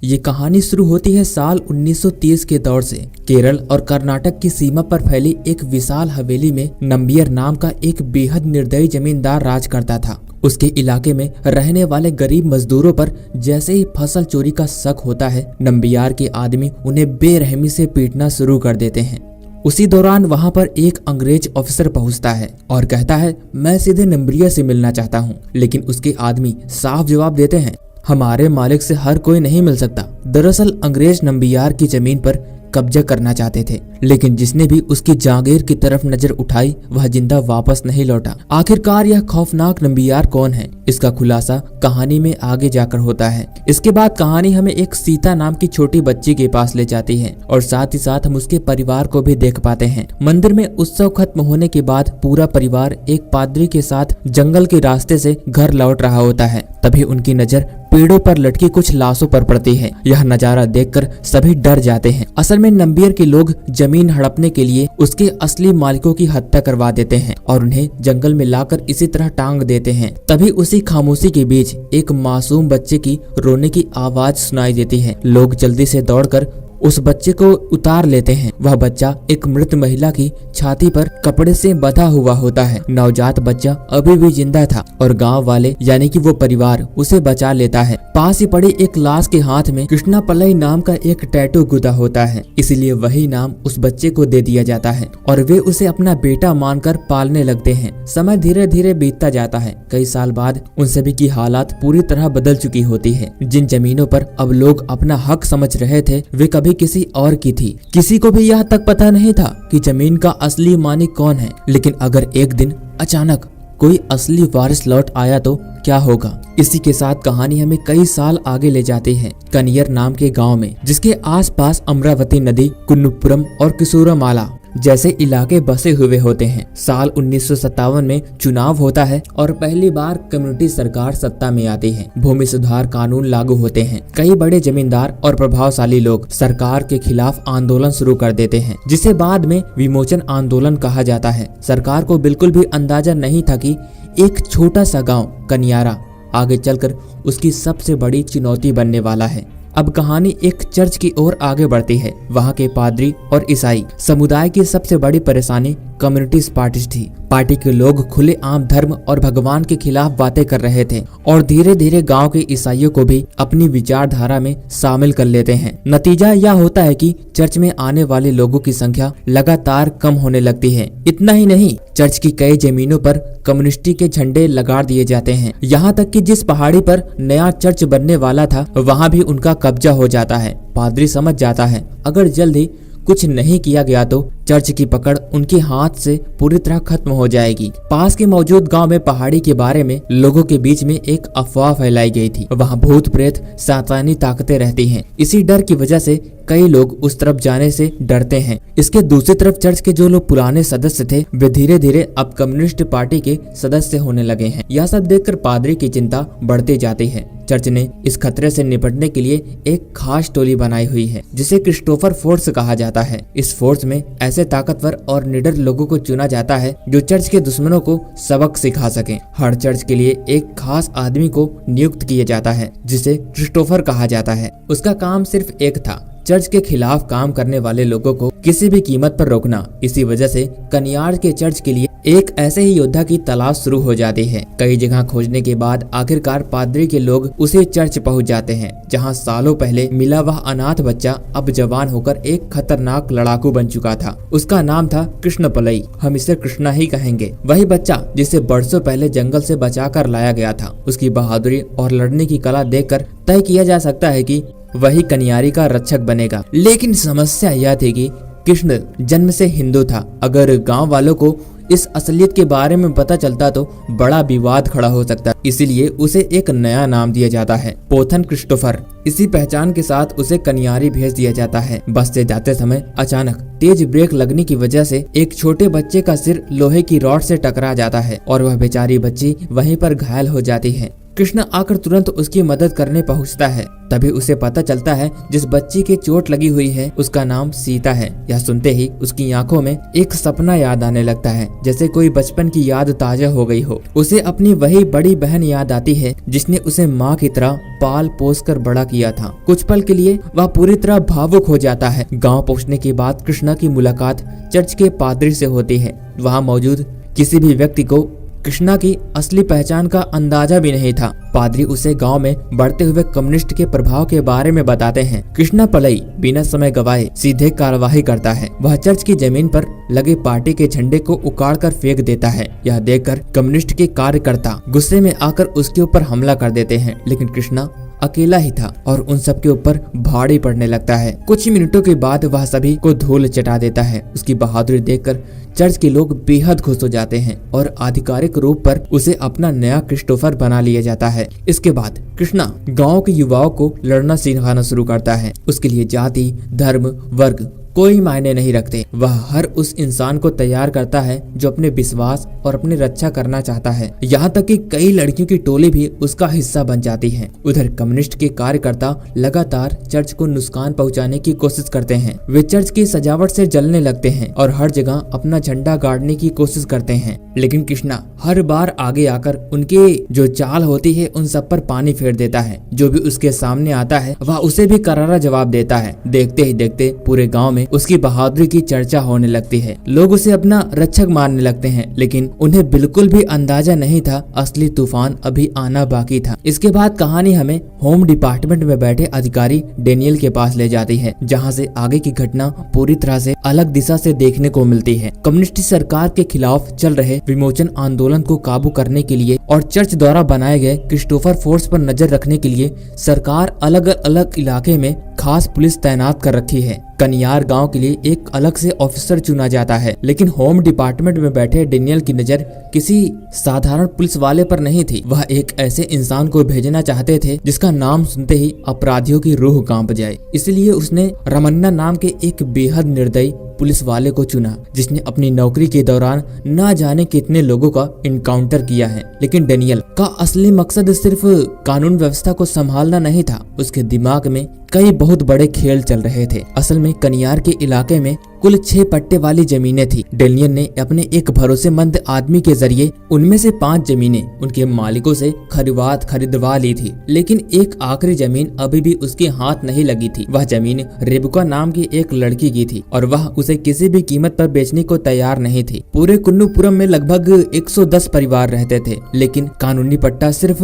ये कहानी शुरू होती है साल 1930 के दौर से। केरल और कर्नाटक की सीमा पर फैली एक विशाल हवेली में नंबियर नाम का एक बेहद निर्दयी जमींदार राज करता था। उसके इलाके में रहने वाले गरीब मजदूरों पर जैसे ही फसल चोरी का शक होता है, नंबियार के आदमी उन्हें बेरहमी से पीटना शुरू कर देते हैं। उसी दौरान वहां पर एक अंग्रेज ऑफिसर पहुंचता है और कहता है, मैं सीधे नंबियर से मिलना चाहता हूं। लेकिन उसके आदमी साफ जवाब देते हैं, हमारे मालिक से हर कोई नहीं मिल सकता। दरअसल अंग्रेज नंबियार की जमीन पर कब्जा करना चाहते थे, लेकिन जिसने भी उसकी जागीर की तरफ नजर उठाई वह जिंदा वापस नहीं लौटा। आखिरकार यह खौफनाक नंबियार कौन है, इसका खुलासा कहानी में आगे जाकर होता है। इसके बाद कहानी हमें एक सीता नाम की छोटी बच्ची के पास ले जाती है और साथ ही साथ हम उसके परिवार को भी देख पाते हैं। मंदिर में उत्सव खत्म होने के बाद पूरा परिवार एक पादरी के साथ जंगल के रास्ते से घर लौट रहा होता है। तभी उनकी नजर पेड़ों पर लटकी कुछ लाशों पर पड़ती है। यह नजारा देखकर सभी डर जाते हैं। असल में नंबियर के लोग जमीन हड़पने के लिए उसके असली मालिकों की हत्या करवा देते हैं और उन्हें जंगल में लाकर इसी तरह टांग देते हैं। तभी उसी खामोशी के बीच एक मासूम बच्चे की रोने की आवाज सुनाई देती है। लोग जल्दी से दौड़कर उस बच्चे को उतार लेते हैं। वह बच्चा एक मृत महिला की छाती पर कपड़े से बंधा हुआ होता है। नवजात बच्चा अभी भी जिंदा था और गांव वाले यानी कि वो परिवार उसे बचा लेता है। पास ही पड़ी एक लाश के हाथ में कृष्णा पल्लई नाम का एक टैटू गुदा होता है, इसलिए वही नाम उस बच्चे को दे दिया जाता है और वे उसे अपना बेटा मानकर पालने लगते हैं। समय धीरे धीरे बीतता जाता है। कई साल बाद उन सभी की हालात पूरी तरह बदल चुकी होती है। जिन जमीनों पर अब लोग अपना हक समझ रहे थे वे कभी किसी और की थी। किसी को भी यह तक पता नहीं था कि जमीन का असली मालिक कौन है। लेकिन अगर एक दिन अचानक कोई असली वारिस लौट आया तो क्या होगा? इसी के साथ कहानी हमें कई साल आगे ले जाती है, कनियर नाम के गांव में, जिसके आसपास अमरावती नदी, कुन्नुपुरम और किशोरमाला जैसे इलाके बसे हुए होते हैं। साल 1957 में चुनाव होता है और पहली बार कम्युनिटी सरकार सत्ता में आती है। भूमि सुधार कानून लागू होते हैं। कई बड़े जमींदार और प्रभावशाली लोग सरकार के खिलाफ आंदोलन शुरू कर देते हैं, जिसे बाद में विमोचन आंदोलन कहा जाता है। सरकार को बिल्कुल भी अंदाजा नहीं था कि एक छोटा सा गाँव कनियारा आगे चलकर उसकी सबसे बड़ी चुनौती बनने वाला है। अब कहानी एक चर्च की ओर आगे बढ़ती है। वहाँ के पादरी और ईसाई समुदाय की सबसे बड़ी परेशानी कम्युनिस्ट पार्टी थी। पार्टी के लोग खुले आम धर्म और भगवान के खिलाफ बातें कर रहे थे और धीरे धीरे गांव के ईसाइयों को भी अपनी विचारधारा में शामिल कर लेते हैं। नतीजा यह होता है कि चर्च में आने वाले लोगों की संख्या लगातार कम होने लगती है। इतना ही नहीं, चर्च की कई जमीनों पर कम्युनिस्टी के झंडे लगा दिए जाते हैं। यहाँ तक कि जिस पहाड़ी पर नया चर्च बनने वाला था वहाँ भी उनका कब्जा हो जाता है। पादरी समझ जाता है अगर जल्द ही कुछ नहीं किया गया तो चर्च की पकड़ उनके हाथ से पूरी तरह खत्म हो जाएगी। पास के मौजूद गांव में पहाड़ी के बारे में लोगों के बीच में एक अफवाह फैलाई गई थी। वहां भूत प्रेत शैतानी ताकतें रहती हैं। इसी डर की वजह से कई लोग उस तरफ जाने से डरते हैं। इसके दूसरी तरफ चर्च के जो लोग पुराने सदस्य थे वे धीरे धीरे अब कम्युनिस्ट पार्टी के सदस्य होने लगे हैं। यह सब देखकर पादरी की चिंता बढ़ती जाती है। चर्च ने इस खतरे से निपटने के लिए एक खास टोली बनाई हुई है जिसे क्रिस्टोफर फोर्स कहा जाता है। इस फोर्स में ऐसे ताकतवर और निडर लोगों को चुना जाता है जो चर्च के दुश्मनों को सबक सिखा सके। हर चर्च के लिए एक खास आदमी को नियुक्त किया जाता है जिसे क्रिस्टोफर कहा जाता है। उसका काम सिर्फ एक था, चर्च के खिलाफ काम करने वाले लोगों को किसी भी कीमत पर रोकना। इसी वजह से कनियार के चर्च के लिए एक ऐसे ही योद्धा की तलाश शुरू हो जाती है। कई जगह खोजने के बाद आखिरकार पादरी के लोग उसी चर्च पहुंच जाते हैं जहां सालों पहले मिला वह अनाथ बच्चा अब जवान होकर एक खतरनाक लड़ाकू बन चुका था। उसका नाम था कृष्ण पल्लई, हम इसे कृष्णा ही कहेंगे। वही बच्चा जिसे बरसों पहले जंगल से बचा कर लाया गया था। उसकी बहादुरी और लड़ने की कला देखकर तय किया जा सकता है कि वही कनियारी का रक्षक बनेगा। लेकिन समस्या यह थी कि कृष्ण जन्म से हिंदू था। अगर गांव वालों को इस असलियत के बारे में पता चलता तो बड़ा विवाद खड़ा हो सकता। इसीलिए उसे एक नया नाम दिया जाता है, पोथन क्रिस्टोफर। इसी पहचान के साथ उसे कनियारी भेज दिया जाता है। बस से जाते समय अचानक तेज ब्रेक लगने की वजह से एक छोटे बच्चे का सिर लोहे की रॉड से टकरा जाता है और वह बेचारी बच्ची वहीं पर घायल हो जाती है। कृष्णा आकर तुरंत उसकी मदद करने पहुंचता है। तभी उसे पता चलता है जिस बच्ची के चोट लगी हुई है उसका नाम सीता है। यह सुनते ही उसकी आंखों में एक सपना याद आने लगता है, जैसे कोई बचपन की याद ताजा हो गई हो। उसे अपनी वही बड़ी बहन याद आती है जिसने उसे माँ की तरह पाल पोस कर बड़ा किया था। कुछ पल के लिए वह पूरी तरह भावुक हो जाता है। गाँव पहुँचने के बाद कृष्णा की मुलाकात चर्च के पादरी से होती है। वहाँ मौजूद किसी भी व्यक्ति को कृष्णा की असली पहचान का अंदाजा भी नहीं था। पादरी उसे गांव में बढ़ते हुए कम्युनिस्ट के प्रभाव के बारे में बताते हैं। कृष्णा पलई बिना समय गवाए सीधे कार्यवाही करता है। वह चर्च की जमीन पर लगे पार्टी के झंडे को उखाड़कर फेंक देता है। यह देखकर कम्युनिस्ट के कार्यकर्ता गुस्से में आकर उसके ऊपर हमला कर देते हैं, लेकिन कृष्णा अकेला ही था और उन सब के ऊपर भारी पड़ने लगता है। कुछ मिनटों के बाद वह सभी को धूल चटा देता है। उसकी बहादुरी देखकर चर्च के लोग बेहद खुश हो जाते हैं और आधिकारिक रूप पर उसे अपना नया क्रिस्टोफर बना लिया जाता है। इसके बाद कृष्णा गांव के युवाओं को लड़ना सिखाना शुरू करता है। उसके लिए जाति, धर्म, वर्ग कोई मायने नहीं रखते। वह हर उस इंसान को तैयार करता है जो अपने विश्वास और अपनी रक्षा करना चाहता है। यहाँ तक कि कई लड़कियों की टोली भी उसका हिस्सा बन जाती है। उधर कम्युनिस्ट के कार्यकर्ता लगातार चर्च को नुकसान पहुँचाने की कोशिश करते हैं। वे चर्च की सजावट से जलने लगते हैं और हर जगह अपना झंडा गाड़ने की कोशिश करते हैं, लेकिन कृष्णा हर बार आगे आकर उनके जो चाल होती है उन सब पर पानी फेर देता है। जो भी उसके सामने आता है वह उसे भी करारा जवाब देता है। देखते ही देखते पूरे गाँव में उसकी बहादुरी की चर्चा होने लगती है। लोग उसे अपना रक्षक मानने लगते हैं, लेकिन उन्हें बिल्कुल भी अंदाजा नहीं था असली तूफान अभी आना बाकी था। इसके बाद कहानी हमें होम डिपार्टमेंट में बैठे अधिकारी डेनियल के पास ले जाती है, जहां से आगे की घटना पूरी तरह से अलग दिशा से देखने को मिलती है। कम्युनिस्ट सरकार के खिलाफ चल रहे विमोचन आंदोलन को काबू करने के लिए और चर्च द्वारा बनाए गए क्रिस्टोफर फोर्स पर नजर रखने के लिए सरकार अलग अलग इलाके में खास पुलिस तैनात कर रखी है। कनियार गांव के लिए एक अलग से ऑफिसर चुना जाता है, लेकिन होम डिपार्टमेंट में बैठे डेनियल की नजर किसी साधारण पुलिस वाले पर नहीं थी। वह एक ऐसे इंसान को भेजना चाहते थे जिसका नाम सुनते ही अपराधियों की रूह कांप जाए। इसलिए उसने रमन्ना नाम के एक बेहद निर्दयी पुलिस वाले को चुना, जिसने अपनी नौकरी के दौरान न जाने कितने लोगों का इनकाउंटर किया है। लेकिन डेनियल का असली मकसद सिर्फ कानून व्यवस्था को संभालना नहीं था। उसके दिमाग में कई बहुत बड़े खेल चल रहे थे। असल में कनियार के इलाके में कुल 6 पट्टे वाली जमीनें थी। डेनियल ने अपने एक भरोसेमंद आदमी के जरिए उनमें से 5 जमीनें उनके मालिकों से खरीदवा ली थी, लेकिन एक आखिरी जमीन अभी भी उसके हाथ नहीं लगी थी। वह जमीन रेबुका नाम की एक लड़की की थी और वह उसे किसी भी कीमत पर बेचने को तैयार नहीं थी। पूरे कुन्नूपुरम में लगभग 110 परिवार रहते थे, लेकिन कानूनी पट्टा सिर्फ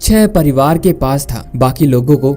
6 परिवार के पास था। बाकी लोगों को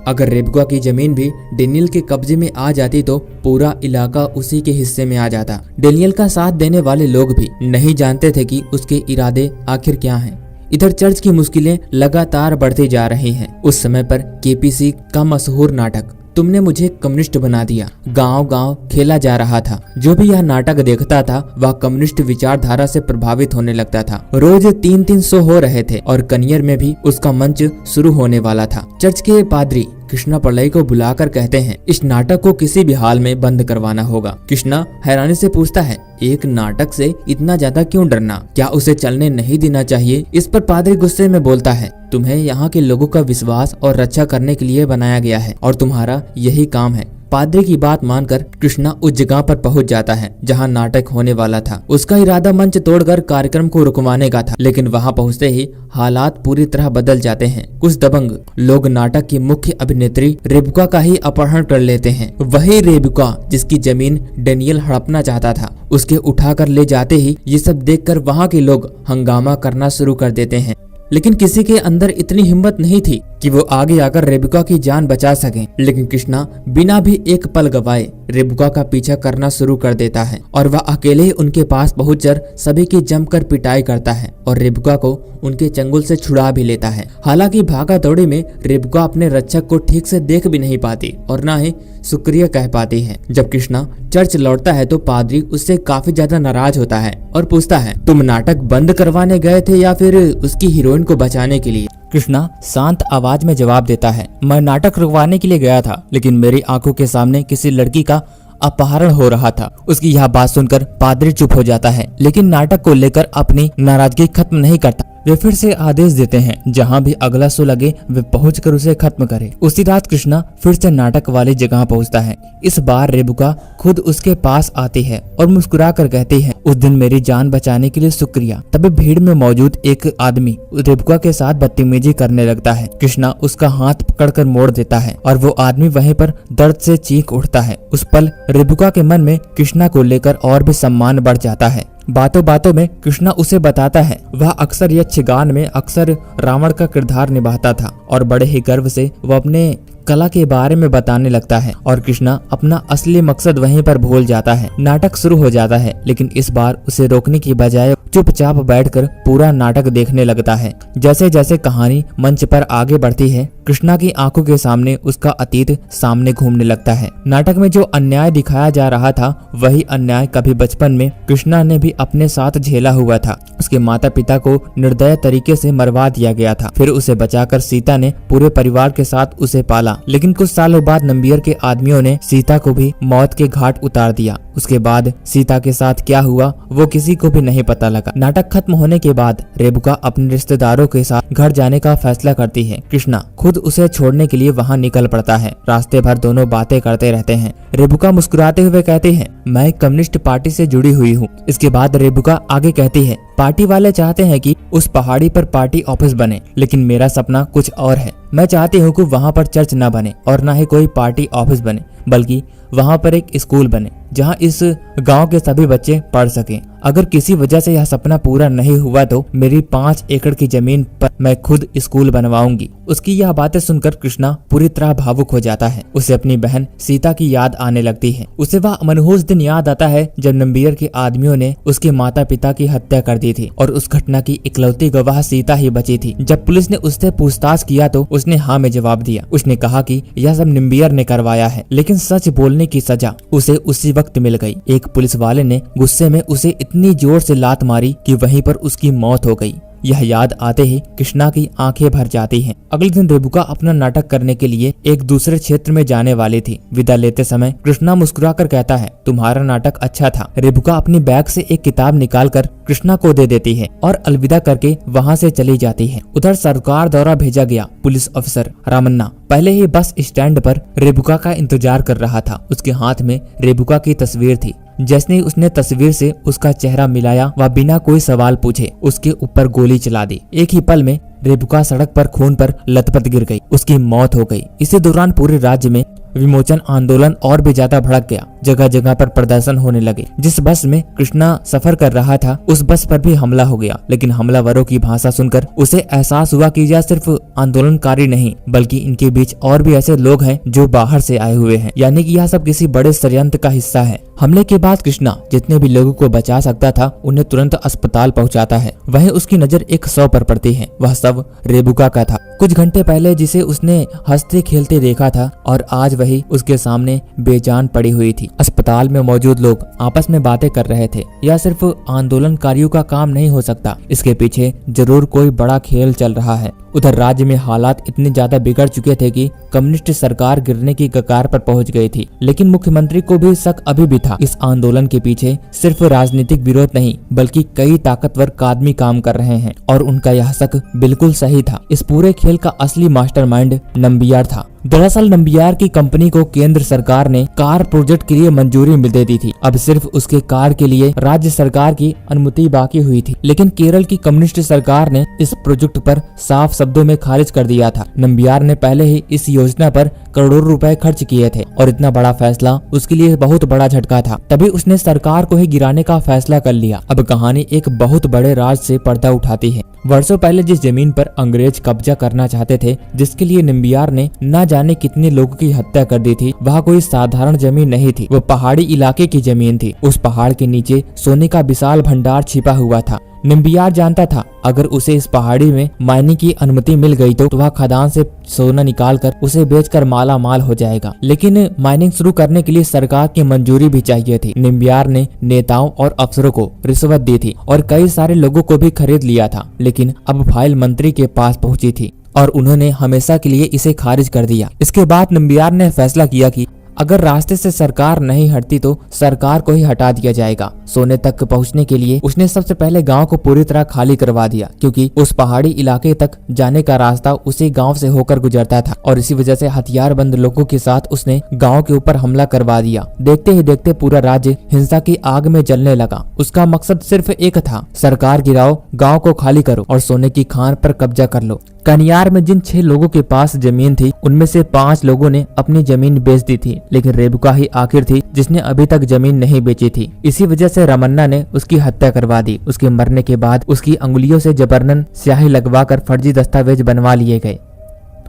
अगर रेबुका की जमीन भी डेनियल के कब्जे में आ जाती तो पूरा इलाका उसी के हिस्से में आ जाता। डेनियल का साथ देने वाले लोग भी नहीं जानते थे कि उसके इरादे आखिर क्या हैं। इधर चर्च की मुश्किलें लगातार बढ़ती जा रही हैं। उस समय पर केपीसी का मशहूर नाटक तुमने मुझे कम्युनिस्ट बना दिया गांव-गांव खेला जा रहा था। जो भी यह नाटक देखता था वह कम्युनिस्ट विचारधारा से प्रभावित होने लगता था। रोज 3-3 शो हो रहे थे और कनियर में भी उसका मंच शुरू होने वाला था। चर्च के पादरी कृष्णा पलई को बुलाकर कहते हैं इस नाटक को किसी भी हाल में बंद करवाना होगा। कृष्णा हैरानी से पूछता है एक नाटक से इतना ज्यादा क्यों डरना, क्या उसे चलने नहीं देना चाहिए? इस पर पादरी गुस्से में बोलता है तुम्हें यहाँ के लोगों का विश्वास और रक्षा करने के लिए बनाया गया है और तुम्हारा यही काम है। पादरी की बात मानकर कृष्णा उस जगह पर पहुंच जाता है जहां नाटक होने वाला था। उसका इरादा मंच तोड़कर कार्यक्रम को रुकवाने का था, लेकिन वहां पहुंचते ही हालात पूरी तरह बदल जाते हैं। कुछ दबंग लोग नाटक की मुख्य अभिनेत्री रेबुका का ही अपहरण कर लेते हैं। वही रेबुका जिसकी जमीन डेनियल हड़पना चाहता था, उसके उठाकर ले जाते ही ये सब देखकर वहां के लोग हंगामा करना शुरू कर देते हैं। लेकिन किसी के अंदर इतनी हिम्मत नहीं थी कि वो आगे आकर रेबुका की जान बचा सके। लेकिन कृष्णा बिना भी एक पल गवाए रेबुका का पीछा करना शुरू कर देता है और वह अकेले ही उनके पास पहुंचकर सभी की जमकर पिटाई करता है और रेबुका को उनके चंगुल से छुड़ा भी लेता है। हालांकि भागा दौड़ी में रेबुका अपने रक्षक को ठीक से देख भी नहीं पाती और न ही शुक्रिया कह पाती है। जब कृष्णा चर्च लौटता है तो पादरी उससे काफी ज्यादा नाराज होता है और पूछता है तुम नाटक बंद करवाने गए थे या फिर उसकी हीरोइन को बचाने के लिए? कृष्णा शांत आवाज में जवाब देता है मैं नाटक रुकवाने के लिए गया था, लेकिन मेरी आंखों के सामने किसी लड़की का अपहरण हो रहा था। उसकी यह बात सुनकर पादरी चुप हो जाता है, लेकिन नाटक को लेकर अपनी नाराजगी खत्म नहीं करता। वे फिर से आदेश देते हैं जहाँ भी अगला शो लगे वे पहुंचकर उसे खत्म करे। उसी रात कृष्णा फिर से नाटक वाली जगह पहुंचता है। इस बार रेबुका खुद उसके पास आती है और मुस्कुरा कर कहती है, उस दिन मेरी जान बचाने के लिए शुक्रिया। तभी भीड़ में मौजूद एक आदमी रेबुका के साथ बदतमीजी करने लगता है। कृष्णा उसका हाथ पकड़कर मोड़ देता है और वो आदमी वहीं पर दर्द से चीख उठता है। उस पल रेबुका के मन में कृष्णा को लेकर और भी सम्मान बढ़ जाता है। बातों बातों में कृष्णा उसे बताता है वह अक्सर यक्षगान में अक्सर रावण का किरदार निभाता था और बड़े ही गर्व से वो अपने कला के बारे में बताने लगता है और कृष्णा अपना असली मकसद वहीं पर भूल जाता है। नाटक शुरू हो जाता है लेकिन इस बार उसे रोकने की बजाय चुपचाप बैठकर पूरा नाटक देखने लगता है। जैसे जैसे कहानी मंच पर आगे बढ़ती है कृष्णा की आंखों के सामने उसका अतीत सामने घूमने लगता है। नाटक में जो अन्याय दिखाया जा रहा था वही अन्याय कभी बचपन में कृष्णा ने भी अपने साथ झेला हुआ था। उसके माता पिता को निर्दय तरीके से मरवा दिया गया था, फिर उसे बचाकर सीता ने पूरे परिवार के साथ उसे पाला। लेकिन कुछ सालों बाद नंबियर के आदमियों ने सीता को भी मौत के घाट उतार दिया। उसके बाद सीता के साथ क्या हुआ वो किसी को भी नहीं पता लगा। नाटक खत्म होने के बाद रेबुका अपने रिश्तेदारों के साथ घर जाने का फैसला करती है। कृष्णा खुद उसे छोड़ने के लिए वहां निकल पड़ता है। रास्ते भर दोनों बातें करते रहते हैं। रेबुका मुस्कुराते हुए कहती है, मैं कम्युनिस्ट पार्टी से जुड़ी हुई हूँ। इसके बाद रेबुका आगे कहती है, पार्टी वाले चाहते हैं कि उस पहाड़ी पर पार्टी ऑफिस बने, लेकिन मेरा सपना कुछ और है। मैं चाहती हूँ कि वहाँ पर चर्च न बने और न ही कोई पार्टी ऑफिस बने, बल्कि वहाँ पर एक स्कूल बने जहाँ इस गांव के सभी बच्चे पढ़ सकें। अगर किसी वजह से यह सपना पूरा नहीं हुआ तो मेरी 5 एकड़ की जमीन पर मैं खुद स्कूल बनवाऊंगी। उसकी यह बातें सुनकर कृष्णा पूरी तरह भावुक हो जाता है। उसे अपनी बहन सीता की याद आने लगती है। उसे वह मनहूस दिन याद आता है जब नंबियर के आदमियों ने उसके माता पिता की हत्या कर दी थी और उस घटना की इकलौती गवाह सीता ही बची थी। जब पुलिस ने उससे पूछताछ किया तो उसने हाँ में जवाब दिया। उसने कहा कि यह सब नंबियर ने करवाया है, लेकिन सच बोलने की सजा उसे उसी वक्त मिल गई। एक पुलिस वाले ने गुस्से में उसे इतनी जोर से लात मारी कि वहीं पर उसकी मौत हो गई। यह याद आते ही कृष्णा की आंखें भर जाती हैं। अगले दिन रेबुका अपना नाटक करने के लिए एक दूसरे क्षेत्र में जाने वाली थी। विदा लेते समय कृष्णा मुस्कुराकर कहता है, तुम्हारा नाटक अच्छा था। रेबुका अपनी बैग से एक किताब निकालकर कृष्णा को दे देती है और अलविदा करके वहाँ से चली जाती है। उधर सरकार द्वारा भेजा गया पुलिस अफसर रामन्ना पहले ही बस स्टैंड पर रेबुका का इंतजार कर रहा था। उसके हाथ में रेबुका की तस्वीर थी। जैसे ही उसने तस्वीर से उसका चेहरा मिलाया, वह बिना कोई सवाल पूछे उसके ऊपर गोली चला दी। एक ही पल में रेबुका सड़क पर खून पर लथपथ गिर गई। उसकी मौत हो गई। इसी दौरान पूरे राज्य में विमोचन आंदोलन और भी ज्यादा भड़क गया। जगह जगह पर प्रदर्शन होने लगे। जिस बस में कृष्णा सफर कर रहा था उस बस पर भी हमला हो गया, लेकिन हमलावरों की भाषा सुनकर उसे एहसास हुआ कि यह सिर्फ आंदोलनकारी नहीं बल्कि इनके बीच और भी ऐसे लोग हैं जो बाहर से आए हुए हैं, यानी कि यह सब किसी बड़े षड्यंत्र का हिस्सा है। हमले के बाद कृष्णा जितने भी लोगों को बचा सकता था उन्हें तुरंत अस्पताल पहुंचाता है। वहीं उसकी नजर एक शव पर पड़ती है। वह शव रेबुका का था। कुछ घंटे पहले जिसे उसने हंसते खेलते देखा था और आज वही उसके सामने बेजान पड़ी हुई थी। अस्पताल में मौजूद लोग आपस में बातें कर रहे थे। यह सिर्फ आंदोलनकारियों का काम नहीं हो सकता, इसके पीछे जरूर कोई बड़ा खेल चल रहा है। उधर राज्य में हालात इतने ज्यादा बिगड़ चुके थे कि कम्युनिस्ट सरकार गिरने की कगार पर पहुंच गई थी, लेकिन मुख्यमंत्री को भी शक अभी भी था। इस आंदोलन के पीछे सिर्फ राजनीतिक विरोध नहीं बल्कि कई ताकतवर आदमी काम कर रहे हैं और उनका यह शक बिल्कुल सही था। इस पूरे खेल का असली मास्टरमाइंड नंबियार था। दरअसल नंबियार की कंपनी को केंद्र सरकार ने कार प्रोजेक्ट के लिए मंजूरी मिल दी थी। अब सिर्फ उसके कार के लिए राज्य सरकार की अनुमति बाकी हुई थी, लेकिन केरल की कम्युनिस्ट सरकार ने इस प्रोजेक्ट पर साफ शब्दों में खारिज कर दिया था। नंबियार ने पहले ही इस योजना पर करोड़ों रुपए खर्च किए थे और इतना बड़ा फैसला उसके लिए बहुत बड़ा झटका था। तभी उसने सरकार को ही गिराने का फैसला कर लिया। अब कहानी एक बहुत बड़े राज से पर्दा उठाती है। वर्षों पहले जिस जमीन पर अंग्रेज कब्जा करना चाहते थे, जिसके लिए नंबियार ने न जाने कितने लोगों की हत्या कर दी थी, वह कोई साधारण जमीन नहीं थी। वो पहाड़ी इलाके की जमीन थी। उस पहाड़ के नीचे सोने का विशाल भंडार छिपा हुआ था। नंबियार जानता था अगर उसे इस पहाड़ी में माइनिंग की अनुमति मिल गई तो वह खदान से सोना निकालकर उसे बेचकर माला माल हो जाएगा, लेकिन माइनिंग शुरू करने के लिए सरकार की मंजूरी भी चाहिए थी। नंबियार ने नेताओं और अफसरों को रिश्वत दी थी और कई सारे लोगों को भी खरीद लिया था, लेकिन अब फाइल मंत्री के पास पहुंची थी और उन्होंने हमेशा के लिए इसे खारिज कर दिया। इसके बाद नंबियार ने फैसला किया कि अगर रास्ते से सरकार नहीं हटती तो सरकार को ही हटा दिया जाएगा। सोने तक पहुंचने के लिए उसने सबसे पहले गांव को पूरी तरह खाली करवा दिया, क्योंकि उस पहाड़ी इलाके तक जाने का रास्ता उसी गांव से होकर गुजरता था और इसी वजह से हथियारबंद लोगों के साथ उसने गांव के ऊपर हमला करवा दिया। देखते ही देखते पूरा राज्य हिंसा की आग में जलने लगा। उसका मकसद सिर्फ एक था, सरकार गिराओ, गांव को खाली करो और सोने की खान पर कब्जा कर लो। कनियार में जिन 6 लोगों के पास जमीन थी, उनमें से 5 लोगों ने अपनी जमीन बेच दी थी, लेकिन रेबुका ही आखिर थी जिसने अभी तक जमीन नहीं बेची थी। इसी वजह से रामन्ना ने उसकी हत्या करवा दी। उसके मरने के बाद उसकी अंगुलियों से जबरन स्याही लगवाकर फर्जी दस्तावेज बनवा लिए गए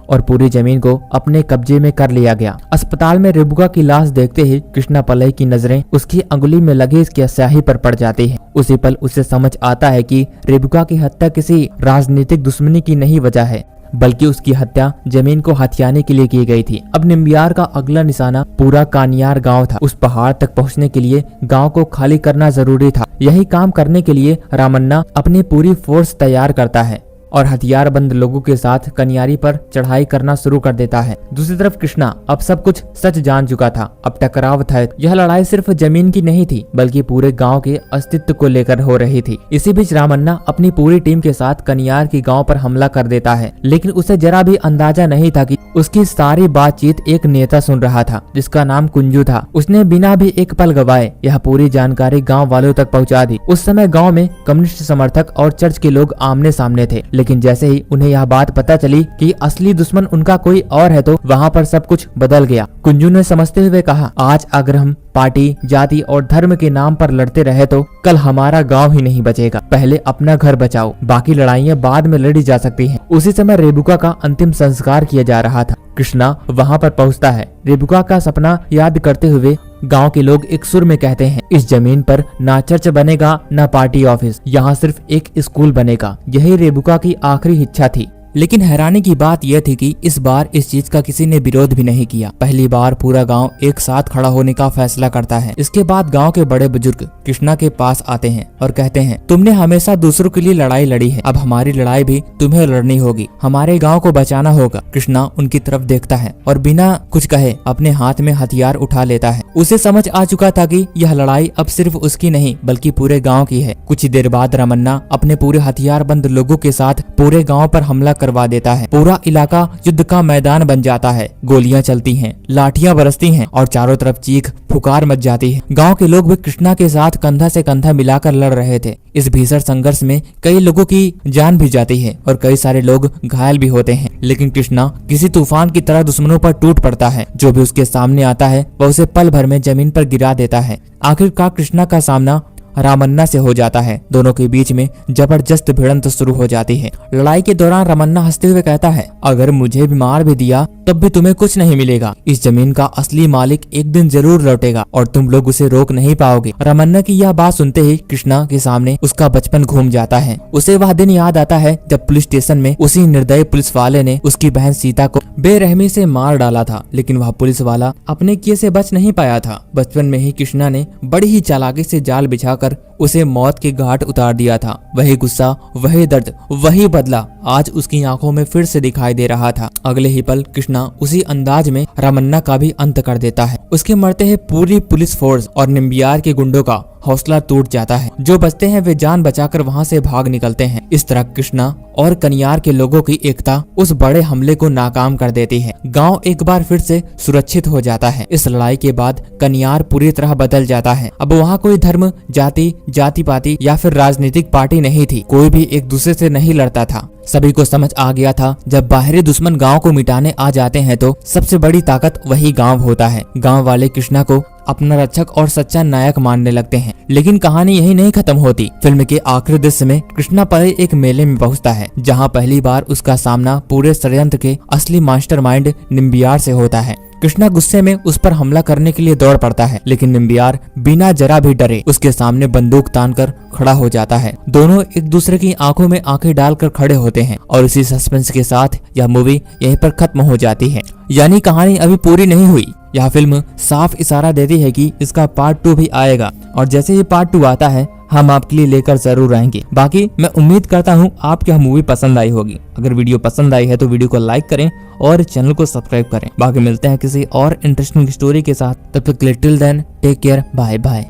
और पूरी जमीन को अपने कब्जे में कर लिया गया। अस्पताल में रेबुका की लाश देखते ही कृष्णा पलई की नजरें उसकी अंगुली में लगे इसकी स्याही पर पड़ जाती है। उसी पल उसे समझ आता है कि रेबुका की हत्या किसी राजनीतिक दुश्मनी की नहीं वजह है, बल्कि उसकी हत्या जमीन को हथियाने के लिए की गई थी। अब निम्बियार का अगला निशाना पूरा कानियार गांव था। उस पहाड़ तक पहुंचने के लिए गांव को खाली करना जरूरी था। यही काम करने के लिए रामन्ना अपनी पूरी फोर्स तैयार करता है और हथियारबंद लोगों के साथ कनियारी पर चढ़ाई करना शुरू कर देता है। दूसरी तरफ कृष्णा अब सब कुछ सच जान चुका था। अब टकराव था। यह लड़ाई सिर्फ जमीन की नहीं थी, बल्कि पूरे गांव के अस्तित्व को लेकर हो रही थी। इसी बीच रामन्ना अपनी पूरी टीम के साथ कनियार की गांव पर हमला कर देता है, लेकिन उसे जरा भी अंदाजा नहीं था कि उसकी सारी बातचीत एक नेता सुन रहा था, जिसका नाम कुंजू था। उसने बिना भी एक पल गवाए यह पूरी जानकारी गाँव वालों तक पहुँचा दी। उस समय गाँव में कम्युनिस्ट समर्थक और चर्च के लोग आमने सामने थे, लेकिन जैसे ही उन्हें यह बात पता चली कि असली दुश्मन उनका कोई और है, तो वहाँ पर सब कुछ बदल गया। कुंजू ने समझते हुए कहा, आज अगर हम पार्टी, जाति और धर्म के नाम पर लड़ते रहे तो कल हमारा गांव ही नहीं बचेगा। पहले अपना घर बचाओ, बाकी लड़ाइयाँ बाद में लड़ी जा सकती हैं। उसी समय रेबुका का अंतिम संस्कार किया जा रहा था। कृष्णा वहाँ पर पहुँचता है। रेबुका का सपना याद करते हुए गांव के लोग एक सुर में कहते हैं, इस जमीन पर ना चर्च बनेगा, ना पार्टी ऑफिस, यहाँ सिर्फ एक स्कूल बनेगा। यही रेबुका की आखिरी इच्छा थी। लेकिन हैरानी की बात यह थी कि इस बार इस चीज का किसी ने विरोध भी नहीं किया। पहली बार पूरा गांव एक साथ खड़ा होने का फैसला करता है। इसके बाद गांव के बड़े बुजुर्ग कृष्णा के पास आते हैं और कहते हैं, तुमने हमेशा दूसरों के लिए लड़ाई लड़ी है, अब हमारी लड़ाई भी तुम्हें लड़नी होगी, हमारे गाँव को बचाना होगा। कृष्णा उनकी तरफ देखता है और बिना कुछ कहे अपने हाथ में हथियार उठा लेता है। उसे समझ आ चुका था कि यह लड़ाई अब सिर्फ उसकी नहीं बल्कि पूरे गाँव की है। कुछ देर बाद रामन्ना अपने पूरे हथियारबंद लोगों के साथ पूरे गाँव पर हमला करवा देता है। पूरा इलाका युद्ध का मैदान बन जाता है। गोलियां चलती हैं, लाठियां बरसती हैं और चारों तरफ चीख पुकार मच जाती है। गांव के लोग भी कृष्णा के साथ कंधा से कंधा मिलाकर लड़ रहे थे। इस भीषण संघर्ष में कई लोगों की जान भी जाती है और कई सारे लोग घायल भी होते हैं, लेकिन कृष्णा किसी तूफान की तरह दुश्मनों पर टूट पड़ता है। जो भी उसके सामने आता है वह उसे पल भर में जमीन पर गिरा देता है। आखिरकार कृष्णा का सामना रामन्ना से हो जाता है। दोनों के बीच में जबरदस्त भिड़ंत शुरू हो जाती है। लड़ाई के दौरान रामन्ना हंसते हुए कहता है, अगर मुझे भी मार भी दिया तब भी तुम्हें कुछ नहीं मिलेगा। इस जमीन का असली मालिक एक दिन जरूर लौटेगा और तुम लोग उसे रोक नहीं पाओगे। रामन्ना की यह बात सुनते ही कृष्णा के सामने उसका बचपन घूम जाता है। उसे वह दिन याद आता है जब पुलिस स्टेशन में उसी निर्दयी पुलिस वाले ने उसकी बहन सीता को बेरहमी से मार डाला था, लेकिन वह पुलिस वाला अपने किए से बच नहीं पाया था। बचपन में ही कृष्णा ने बड़ी ही चालाकी से जाल बिछाकर उसे मौत के घाट उतार दिया था। वही गुस्सा, वही दर्द, वही बदला आज उसकी आंखों में फिर से दिखाई दे रहा था। अगले ही पल कृष्णा उसी अंदाज में रामन्ना का भी अंत कर देता है। उसके मरते ही पूरी पुलिस फोर्स और निम्बियार के गुंडों का हौसला टूट जाता है। जो बचते हैं वे जान बचाकर वहां से भाग निकलते हैं। इस तरह कृष्णा और कनियार के लोगों की एकता उस बड़े हमले को नाकाम कर देती है। गांव एक बार फिर से सुरक्षित हो जाता है। इस लड़ाई के बाद कनियार पूरी तरह बदल जाता है। अब वहाँ कोई धर्म, जाति, जाति पाति या फिर राजनीतिक पार्टी नहीं थी। कोई भी एक दूसरे से नहीं लड़ता था। सभी को समझ आ गया था जब बाहरी दुश्मन गांव को मिटाने आ जाते हैं तो सबसे बड़ी ताकत वही गांव होता है। गांव वाले कृष्णा को अपना रक्षक और सच्चा नायक मानने लगते हैं। लेकिन कहानी यही नहीं खत्म होती। फिल्म के आखिरी दृश्य में कृष्णा परे एक मेले में पहुंचता है, जहां पहली बार उसका सामना पूरे षड्यंत्र के असली मास्टरमाइंड निम्बियार से होता है। कृष्णा गुस्से में उस पर हमला करने के लिए दौड़ पड़ता है, लेकिन निम्बियार बिना जरा भी डरे उसके सामने बंदूक तानकर खड़ा हो जाता है। दोनों एक दूसरे की आंखों में आंखें डालकर खड़े होते हैं और इसी सस्पेंस के साथ यह मूवी यहीं पर खत्म हो जाती है। यानी कहानी अभी पूरी नहीं हुई। यह फिल्म साफ इशारा देती है कि इसका पार्ट 2 भी आएगा और जैसे ही पार्ट 2 आता है हम आपके लिए लेकर जरूर आएंगे। बाकी मैं उम्मीद करता हूँ आपको यह मूवी पसंद आई होगी। अगर वीडियो पसंद आई है तो वीडियो को लाइक करें और चैनल को सब्सक्राइब करें। बाकी मिलते हैं किसी और इंटरेस्टिंग स्टोरी के साथ। तब तक till then take care, bye bye.